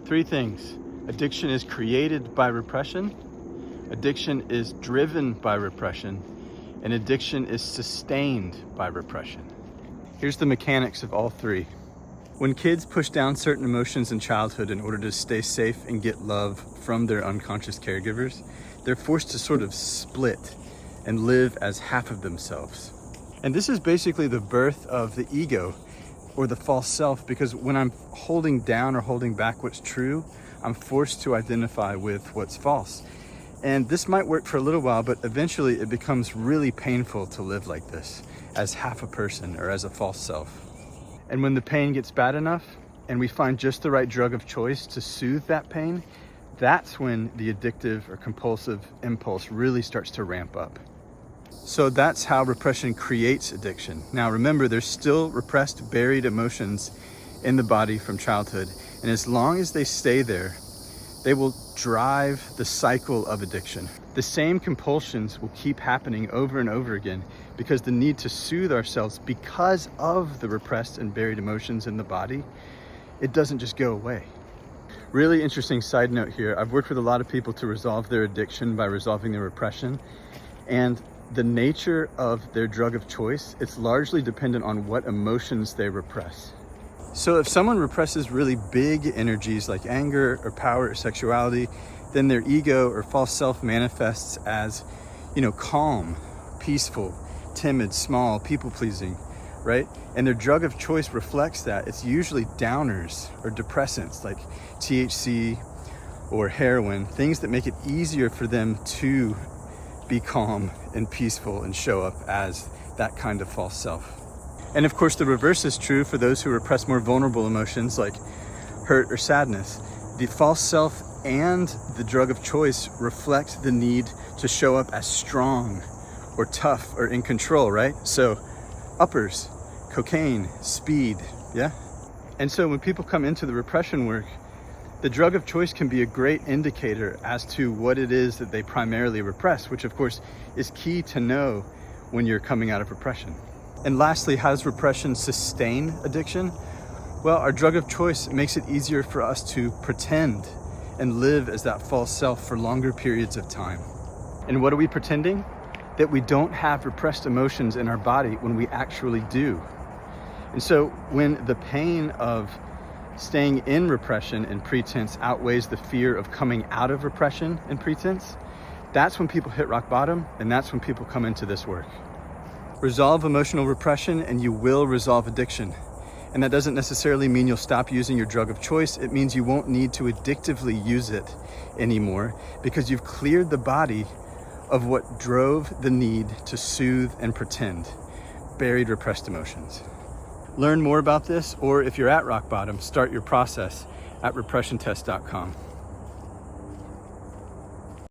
Three things. Addiction is created by repression, addiction is driven by repression, and addiction is sustained by repression. Here's the mechanics of all three. When kids push down certain emotions in childhood in order to stay safe and get love from their unconscious caregivers, they're forced to sort of split and live as half of themselves. And this is basically the birth of the ego or the false self, because when I'm holding down or holding back what's true, I'm forced to identify with what's false. And this might work for a little while, but eventually it becomes really painful to live like this as half a person or as a false self. And when the pain gets bad enough and we find just the right drug of choice to soothe that pain, that's when the addictive or compulsive impulse really starts to ramp up. So that's how repression creates addiction. Now remember, there's still repressed, buried emotions in the body from childhood. And as long as they stay there, they will drive the cycle of addiction. The same compulsions will keep happening over and over again because the need to soothe ourselves because of the repressed and buried emotions in the body, it doesn't just go away. Really interesting side note here. I've worked with a lot of people to resolve their addiction by resolving their repression. And the nature of their drug of choice, it's largely dependent on what emotions they repress. So if someone represses really big energies like anger or power or sexuality, then their ego or false self manifests as, calm, peaceful, timid, small, people-pleasing, right? And their drug of choice reflects that. It's usually downers or depressants like THC or heroin, things that make it easier for them to be calm and peaceful and show up as that kind of false self. And of course, the reverse is true for those who repress more vulnerable emotions like hurt or sadness. The false self and the drug of choice reflect the need to show up as strong or tough or in control, right? So uppers, cocaine, speed, yeah? And so when people come into the repression work, the drug of choice can be a great indicator as to what it is that they primarily repress, which of course is key to know when you're coming out of repression. And lastly, how does repression sustain addiction? Well, our drug of choice makes it easier for us to pretend and live as that false self for longer periods of time. And what are we pretending? That we don't have repressed emotions in our body when we actually do. And so when the pain of staying in repression and pretense outweighs the fear of coming out of repression and pretense, that's when people hit rock bottom, and that's when people come into this work. Resolve emotional repression and you will resolve addiction. And that doesn't necessarily mean you'll stop using your drug of choice. It means you won't need to addictively use it anymore because you've cleared the body of what drove the need to soothe and pretend, buried repressed emotions. Learn more about this, or if you're at rock bottom, start your process at repressiontest.com.